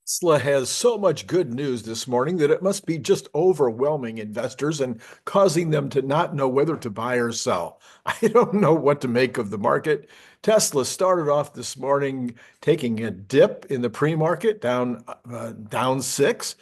Tesla has so much good news this morning that it must be just overwhelming investors and causing them to not know whether to buy or sell. I don't know what to make of the market. Tesla started off this morning taking a dip in the pre-market down 6.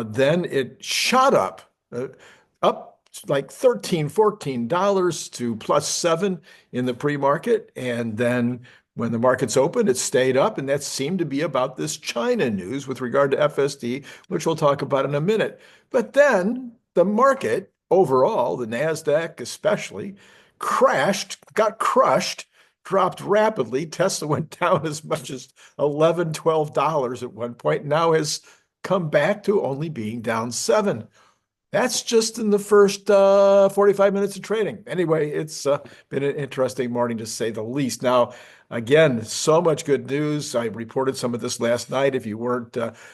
Then it shot up like $13, $14 to +7 in the pre-market. And then when the markets opened, it stayed up, and that seemed to be about this China news with regard to FSD, which we'll talk about in a minute. But then the market overall, the Nasdaq especially, got crushed, dropped rapidly. Tesla went down as much as $11, $12 at one point, now has come back to only being down 7. That's just in the first 45 minutes of trading. Anyway, it's been an interesting morning to say the least. Now, again, so much good news. I reported some of this last night. If you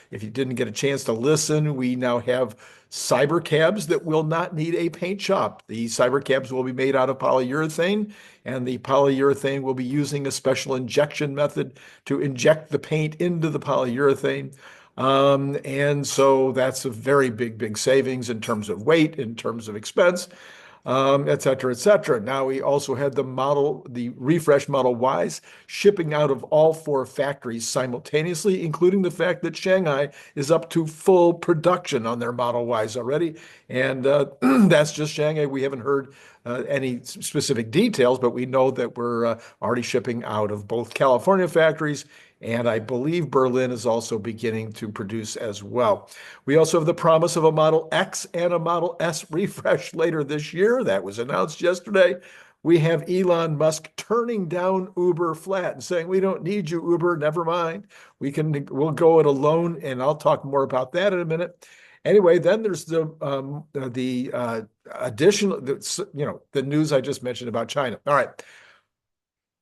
didn't get a chance to listen, we now have Cybercabs that will not need a paint shop. The Cybercabs will be made out of polyurethane, and the polyurethane will be using a special injection method to inject the paint into the polyurethane. And so that's a very big savings in terms of weight, in terms of expense, et cetera, et cetera. Now we also had the refresh Model Ys shipping out of all 4 factories simultaneously, including the fact that Shanghai is up to full production on their Model Ys already. And that's just Shanghai. We haven't heard any specific details, but we know that we're already shipping out of both California factories, and I believe Berlin is also beginning to produce as well. We also have the promise of a Model X and a Model S refresh later this year. That was announced yesterday. We have Elon Musk turning down Uber flat and saying, "We don't need you, Uber, never mind. We'll go it alone," and I'll talk more about that in a minute. Anyway, then there's the additional, the news I just mentioned about China. All right.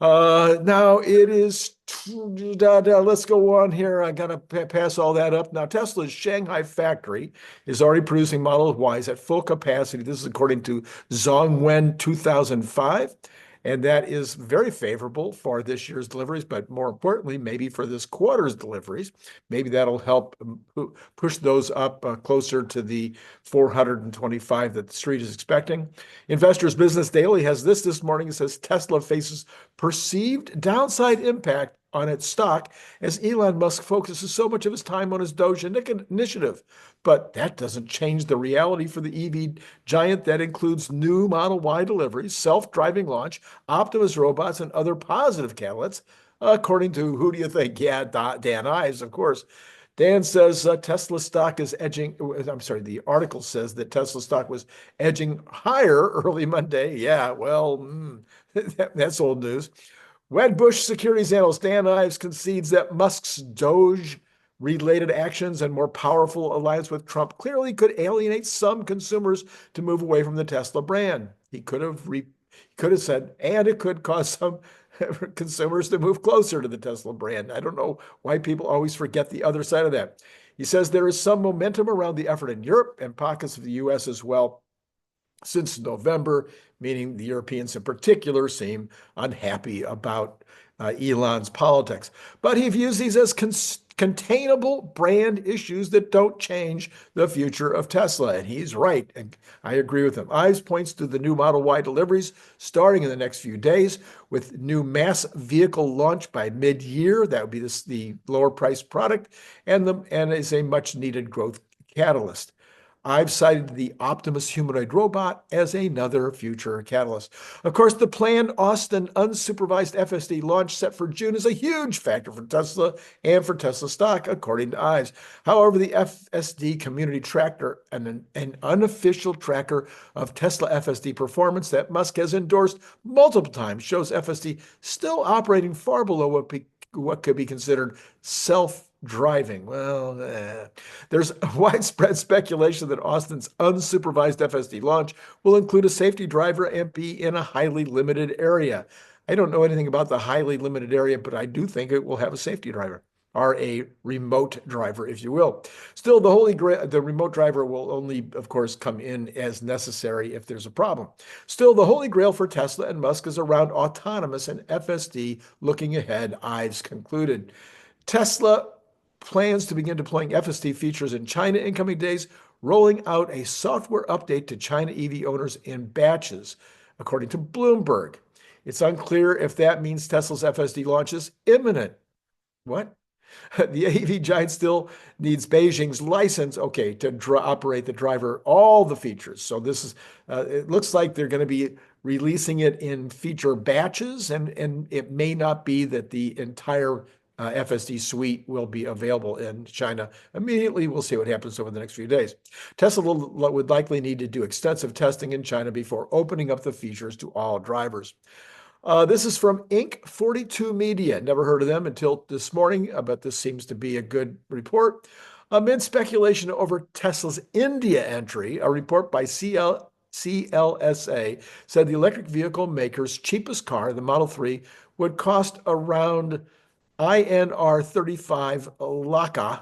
Now it is, let's go on here. I got to pass all that up. Now, Tesla's Shanghai factory is already producing Model Ys at full capacity. This is according to Zhongwen 2005. And that is very favorable for this year's deliveries, but more importantly, maybe for this quarter's deliveries. Maybe that'll help push those up closer to the 425 that the street is expecting. Investors Business Daily has this morning. It says Tesla faces perceived downside impact on its stock as Elon Musk focuses so much of his time on his Doge initiative. But that doesn't change the reality for the EV giant that includes new Model Y deliveries, self-driving launch, Optimus robots, and other positive catalysts, according to who do you think? Yeah, Dan Ives, of course. Dan says Tesla stock is edging. I'm sorry, the article says that Tesla stock was edging higher early Monday. Yeah, well, that's old news. Wedbush securities analyst Dan Ives concedes that Musk's Doge-related actions and more powerful alliance with Trump clearly could alienate some consumers to move away from the Tesla brand. He could have said, and it could cause some consumers to move closer to the Tesla brand. I don't know why people always forget the other side of that. He says there is some momentum around the effort in Europe and pockets of the U.S. as well. Since November, meaning the Europeans in particular seem unhappy about Elon's politics. But he views these as containable brand issues that don't change the future of Tesla. And he's right. And I agree with him. Ives points to the new Model Y deliveries starting in the next few days with new mass vehicle launch by mid-year. That would be the lower priced product and is a much needed growth catalyst. I've cited the Optimus humanoid robot as another future catalyst. Of course, the planned Austin unsupervised FSD launch set for June is a huge factor for Tesla and for Tesla stock, according to Ives. However, the FSD community tracker, an unofficial tracker of Tesla FSD performance that Musk has endorsed multiple times, shows FSD still operating far below what could be considered self-driving. Well, there's widespread speculation that Austin's unsupervised FSD launch will include a safety driver and be in a highly limited area. I don't know anything about the highly limited area, but I do think it will have a safety driver, or a remote driver, if you will. Still, the remote driver will only, of course, come in as necessary if there's a problem. Still, the holy grail for Tesla and Musk is around autonomous and FSD looking ahead, Ives concluded. Tesla plans to begin deploying FSD features in China in coming days, rolling out a software update to China EV owners in batches, according to Bloomberg. It's unclear if that means Tesla's FSD launch is imminent. What? The AV giant still needs Beijing's license, okay, to operate the driver, all the features. So this is, it looks like they're going to be releasing it in feature batches, and it may not be that the entire FSD suite will be available in China immediately. We'll see what happens over the next few days. Tesla would likely need to do extensive testing in China before opening up the features to all drivers. This is from Inc. 42 Media. Never heard of them until this morning, but this seems to be a good report. Amid speculation over Tesla's India entry, a report by CLSA said the electric vehicle maker's cheapest car, the Model 3, would cost around INR 35 lakh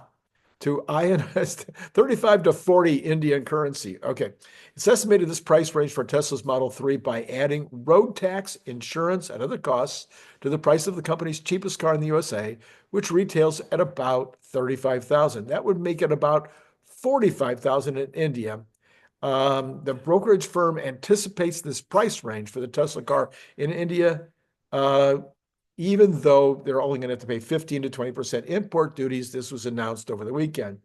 to INR 35 to 40 Indian currency. Okay. It's estimated this price range for Tesla's Model 3 by adding road tax, insurance, and other costs to the price of the company's cheapest car in the USA, which retails at about $35,000. That would make it about $45,000 in India. The brokerage firm anticipates this price range for the Tesla car in India, even though they're only going to have to pay 15 to 20% import duties. This was announced over the weekend,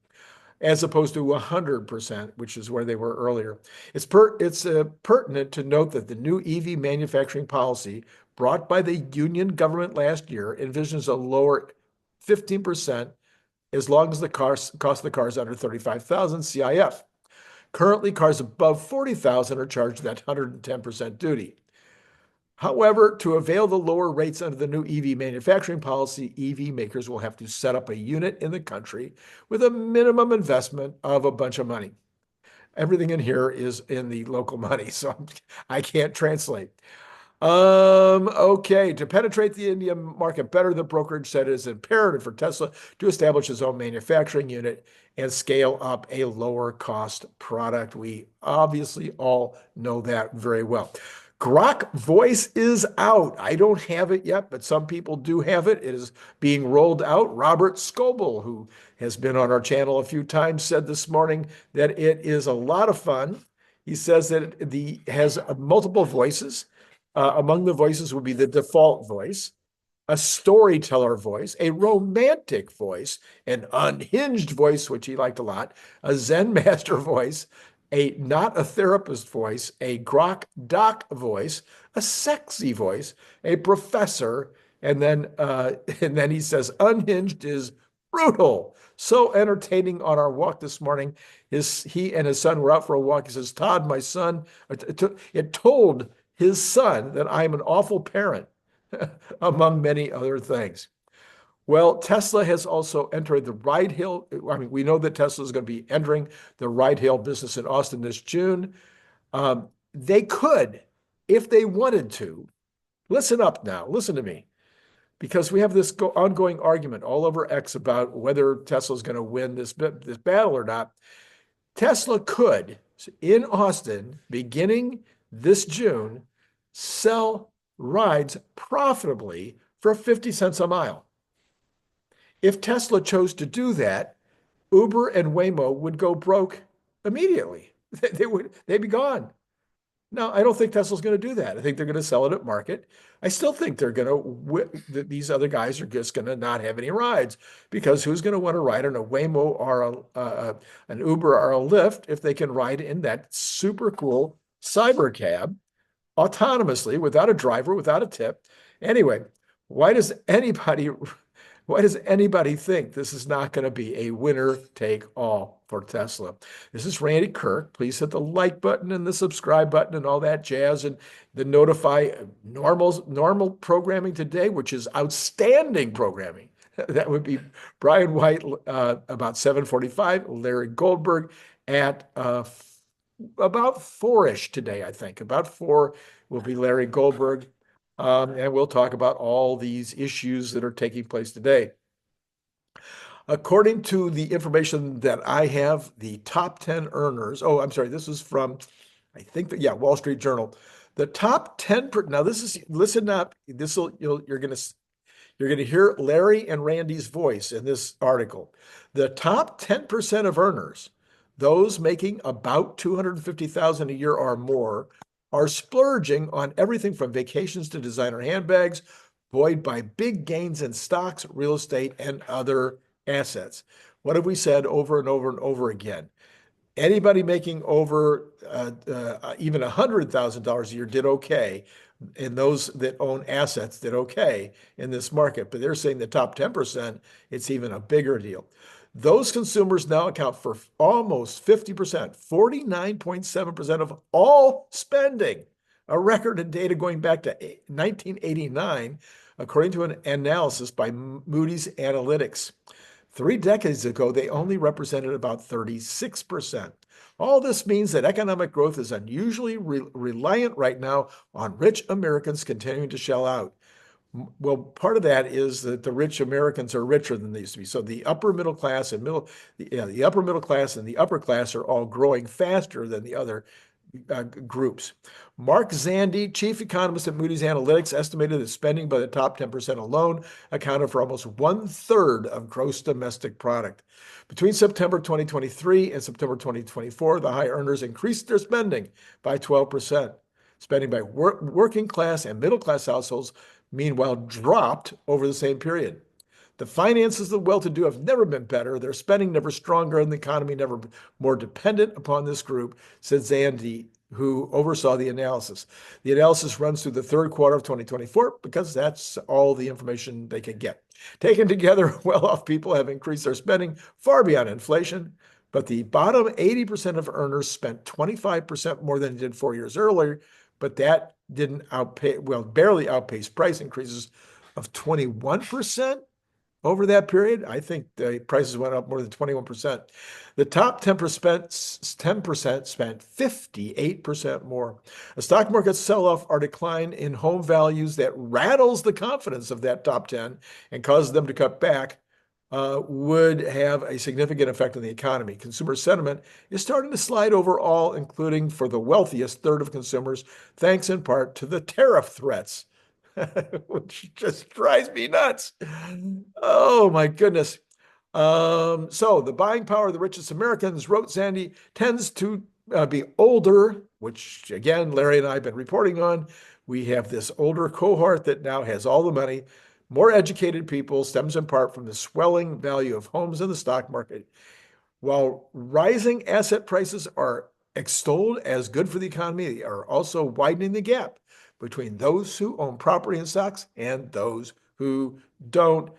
as opposed to 100%, which is where they were earlier. It's pertinent to note that the new EV manufacturing policy brought by the union government last year envisions a lower 15% as long as the cost of the car is under 35,000 CIF. Currently, cars above 40,000 are charged that 110% duty. However, to avail the lower rates under the new EV manufacturing policy, EV makers will have to set up a unit in the country with a minimum investment of a bunch of money. Everything in here is in the local money, so I can't translate. Okay, to penetrate the Indian market better, the brokerage said it is imperative for Tesla to establish its own manufacturing unit and scale up a lower cost product. We obviously all know that very well. Grok voice is out. I don't have it yet, but some people do have it. It is being rolled out. Robert Scoble, who has been on our channel a few times, said this morning that it is a lot of fun. He says that it has multiple voices. Among the voices would be the default voice, a storyteller voice, a romantic voice, an unhinged voice, which he liked a lot, a Zen master voice, a not a therapist voice, a Grok doc voice, a sexy voice, a professor, and then he says unhinged is brutal. So entertaining on our walk this morning. He and his son were out for a walk. He says, Todd, my son, it told his son that I'm an awful parent, among many other things. Well, Tesla has also entered the ride-hail. I mean, we know that Tesla is going to be entering the ride-hail business in Austin this June. They could, if they wanted to, listen up now, listen to me, because we have this ongoing argument all over X about whether Tesla is going to win this battle or not. Tesla could, in Austin, beginning this June, sell rides profitably for 50 cents a mile. If Tesla chose to do that, Uber and Waymo would go broke immediately. They'd be gone. No, I don't think Tesla's going to do that. I think they're going to sell it at market. I still think they're going to, these other guys are just going to not have any rides, because who's going to want to ride on a Waymo or an Uber or a Lyft if they can ride in that super cool Cybercab autonomously without a driver, without a tip? Anyway, why does anybody think this is not going to be a winner take all for Tesla? This is Randy Kirk. Please hit the like button and the subscribe button and all that jazz, and the notify normal programming today, which is outstanding programming. That would be Brian White about 7:45, Larry Goldberg at about 4-ish today, I think. About 4 will be Larry Goldberg. And we'll talk about all these issues that are taking place today. According to the information that I have, the top 10 earners, oh, I'm sorry, this is from, I think that, yeah, Wall Street Journal. The top 10, now this is, listen up, you're going to You're going to hear Larry and Randy's voice in this article. The top 10% of earners, those making about $250,000 a year or more, are splurging on everything from vacations to designer handbags, buoyed by big gains in stocks, real estate, and other assets. What have we said over and over and over again? Anybody making over even $100,000 a year did okay, and those that own assets did okay in this market. But they're saying the top 10%, it's even a bigger deal. Those consumers now account for almost 50%, 49.7% of all spending, a record in data going back to 1989, according to an analysis by Moody's Analytics. 3 decades ago, they only represented about 36%. All this means that economic growth is unusually reliant right now on rich Americans continuing to shell out. Well, part of that is that the rich Americans are richer than they used to be. So the upper middle class and the upper middle class and the upper class are all growing faster than the other groups. Mark Zandi, chief economist at Moody's Analytics, estimated that spending by the top 10% alone accounted for almost 1/3 of gross domestic product. Between September 2023 and September 2024, the high earners increased their spending by 12%. Spending by working class and middle class households, meanwhile, dropped over the same period. The finances of the well-to-do have never been better. Their spending never stronger, and the economy never more dependent upon this group, said Zandi, who oversaw the analysis. The analysis runs through the third quarter of 2024 because that's all the information they can get. Taken together, well-off people have increased their spending far beyond inflation, but the bottom 80% of earners spent 25% more than they did 4 years earlier, but that didn't barely outpace price increases of 21%. Over that period, I think the prices went up more than 21%. The top 10% spent 58% more. A stock market sell-off or decline in home values that rattles the confidence of that top 10 and causes them to cut back would have a significant effect on the economy. Consumer sentiment is starting to slide overall, including for the wealthiest third of consumers, thanks in part to the tariff threats. Which just drives me nuts. Oh my goodness. So the buying power of the richest Americans, wrote Zandi, tends to be older, which again, Larry and I have been reporting on. We have this older cohort that now has all the money. More educated people, stems in part from the swelling value of homes in the stock market. While rising asset prices are extolled as good for the economy, they are also widening the gap between those who own property and stocks and those who don't.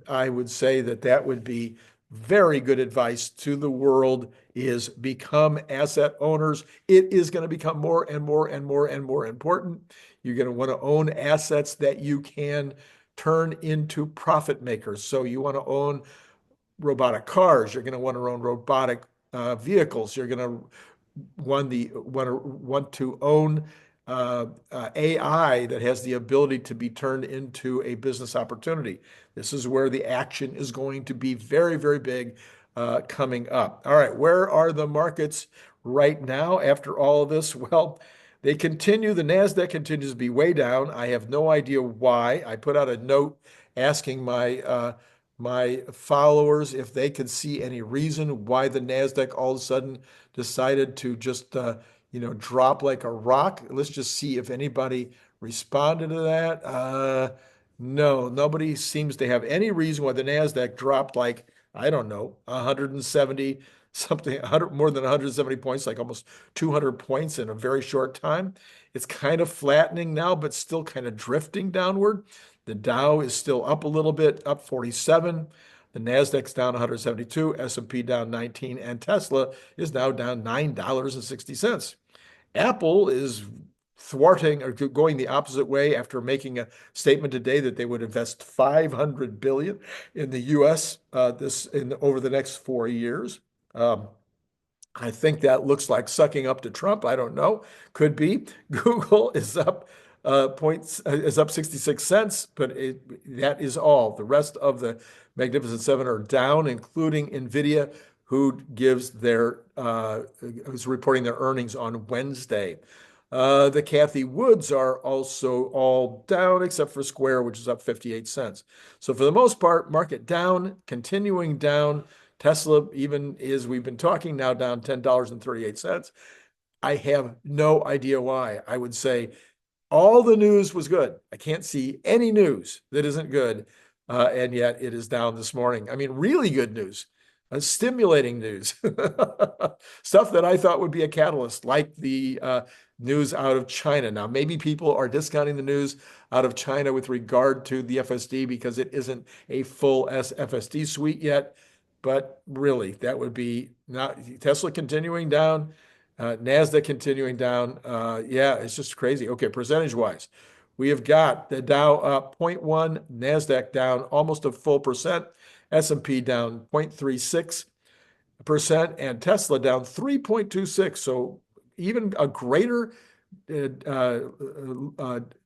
I would say that that would be very good advice to the world, is become asset owners. It is going to become more and more and more and more important. You're going to want to own assets that you can turn into profit makers. So you want to own robotic cars. You're going to want to own robotic vehicles. You're going to want to own AI that has the ability to be turned into a business opportunity. This is where the action is going to be very, very big coming up. All right, where are the markets right now after all of this? Well, the Nasdaq continues to be way down. I have no idea why. I put out a note asking my followers if they could see any reason why the Nasdaq all of a sudden decided to just drop like a rock. Let's just see if anybody responded to that. No, nobody seems to have any reason why the Nasdaq dropped like, I don't know, 170 something, 100, more than 170 points, like almost 200 points in a very short time. It's kind of flattening now, but still kind of drifting downward. The Dow is still up a little bit, up 47. The Nasdaq's down 172, S&P down 19, and Tesla is now down $9.60. Apple is thwarting or going the opposite way after making a statement today that they would invest $500 billion in the U.S. Over the next 4 years. I think that looks like sucking up to Trump. I don't know. Could be. Google is up is up 66 cents, but that is all. The rest of the Magnificent Seven are down, including NVIDIA, who's reporting their earnings on Wednesday. The Cathie Woods are also all down except for Square, which is up 58 cents. So for the most part, market down, continuing down. Tesla, even as we've been talking, now down $10.38. I have no idea why. I would say all the news was good. I can't see any news that isn't good, and yet it is down this morning. I mean, really good news, stimulating news, stuff that I thought would be a catalyst, like the news out of China. Now, maybe people are discounting the news out of China with regard to the FSD because it isn't a full FSD suite yet. But really, that would be not Tesla continuing down. Nasdaq continuing down. Yeah, it's just crazy. Okay, percentage-wise, we have got the Dow up 0.1, Nasdaq down almost a full percent, S&P down 0.36%, and Tesla down 3.26. So even a greater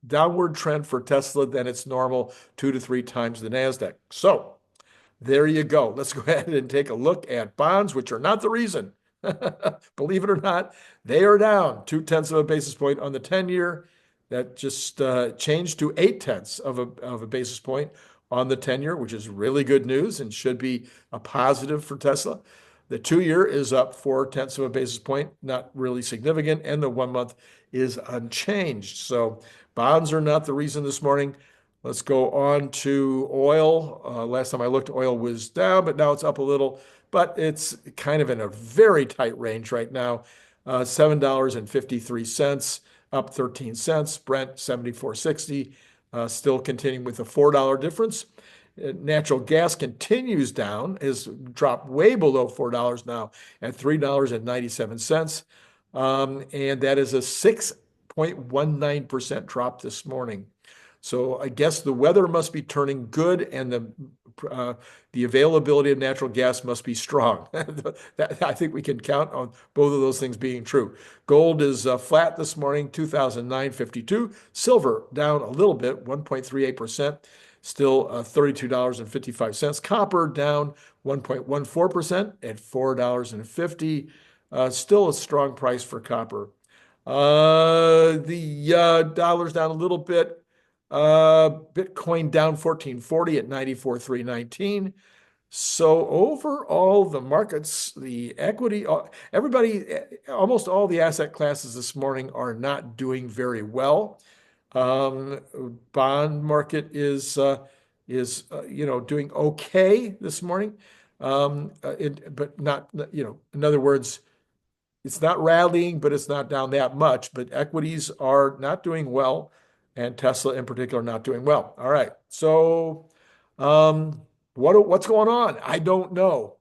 downward trend for Tesla than its normal 2 to 3 times the Nasdaq. So there you go. Let's go ahead and take a look at bonds, which are not the reason. Believe it or not, they are down 0.2 of a basis point on the 10-year. That just changed to 0.8 of a basis point on the 10-year, which is really good news and should be a positive for Tesla. The 2-year is up 0.4 of a basis point, not really significant, and the 1 month is unchanged. So bonds are not the reason this morning. Let's go on to oil. Last time I looked, oil was down, but now it's up a little. But it's kind of in a very tight range right now. $7.53, up 13 cents. Brent, 74.60, still continuing with a $4 difference. Natural gas continues down, has dropped way below $4 now at $3.97. And that is a 6.19% drop this morning. So I guess the weather must be turning good, and the availability of natural gas must be strong. I think we can count on both of those things being true. Gold is flat this morning, 2,952. Silver down a little bit, 1.38%, still $32.55. Copper down 1.14% at $4.50. Still a strong price for copper. The dollar's down a little bit. Bitcoin down 1440 at 94,319. So overall, the markets, the equity, everybody, almost all the asset classes this morning are not doing very well. Bond market is doing okay this morning, but not, in other words, it's not rallying, but it's not down that much. But equities are not doing well, and Tesla in particular not doing well. All right, so what's going on? I don't know.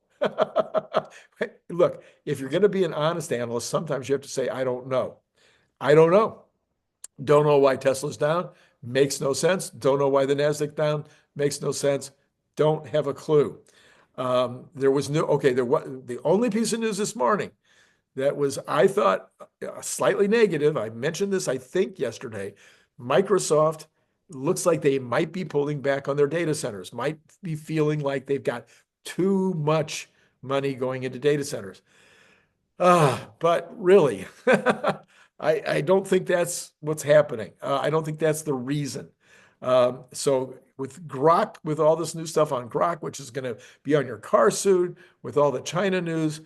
Look, if you're going to be an honest analyst, sometimes you have to say, I don't know. I don't know. Don't know why Tesla's down. Makes no sense. Don't know why the Nasdaq down. Makes no sense. Don't have a clue. The only piece of news this morning that was, I thought, slightly negative. I mentioned this, I think, yesterday. Microsoft looks like they might be pulling back on their data centers, might be feeling like they've got too much money going into data centers. But really, I don't think that's what's happening. I don't think that's the reason. So with Grok, with all this new stuff on Grok, which is going to be on your car soon, with all the China news,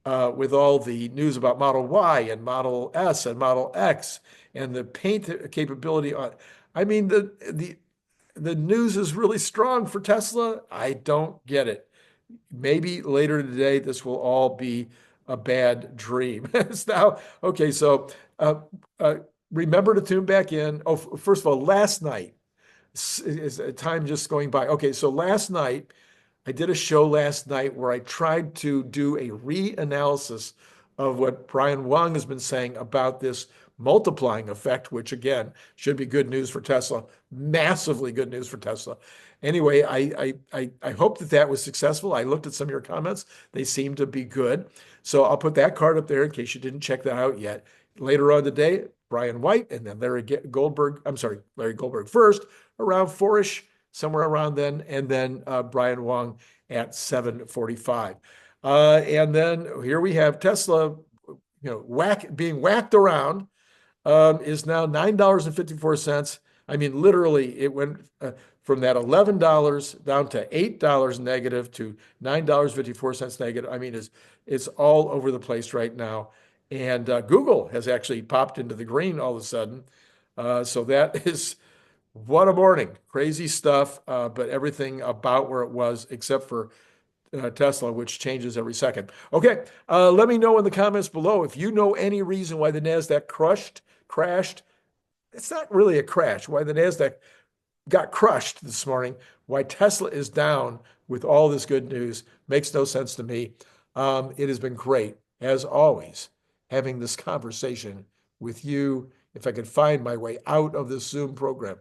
with all the news about Model Y and Model S and Model X and the paint capability on, I mean, the news is really strong for Tesla. I don't get it. Maybe later today, this will all be a bad dream. It's now, okay, so remember to tune back in. Oh, first of all, last night, is time just going by. Okay, so last night, I did a show last night where I tried to do a reanalysis of what Brian Wang has been saying about this multiplying effect, which again should be good news for Tesla, massively good news for Tesla. Anyway, I hope that was successful. I looked at some of your comments. They seem to be good. So I'll put that card up there in case you didn't check that out yet. Later on today, Brian White and then Larry Goldberg first, around 4-ish, somewhere around then, and then Brian Wang at 7:45. And then here we have Tesla, being whacked around. is now $9.54. I mean, literally, it went from that $11 down to $8 negative to $9.54 negative. I mean, it's all over the place right now. And Google has actually popped into the green all of a sudden. So that is what a morning. Crazy stuff, but everything about where it was except for Tesla, which changes every second. Okay, let me know in the comments below if you know any reason why the Nasdaq crashed. It's not really a crash. Why the Nasdaq got crushed this morning. Why Tesla is down with all this good news makes no sense to me. It has been great, as always, having this conversation with you. If I could find my way out of this Zoom program.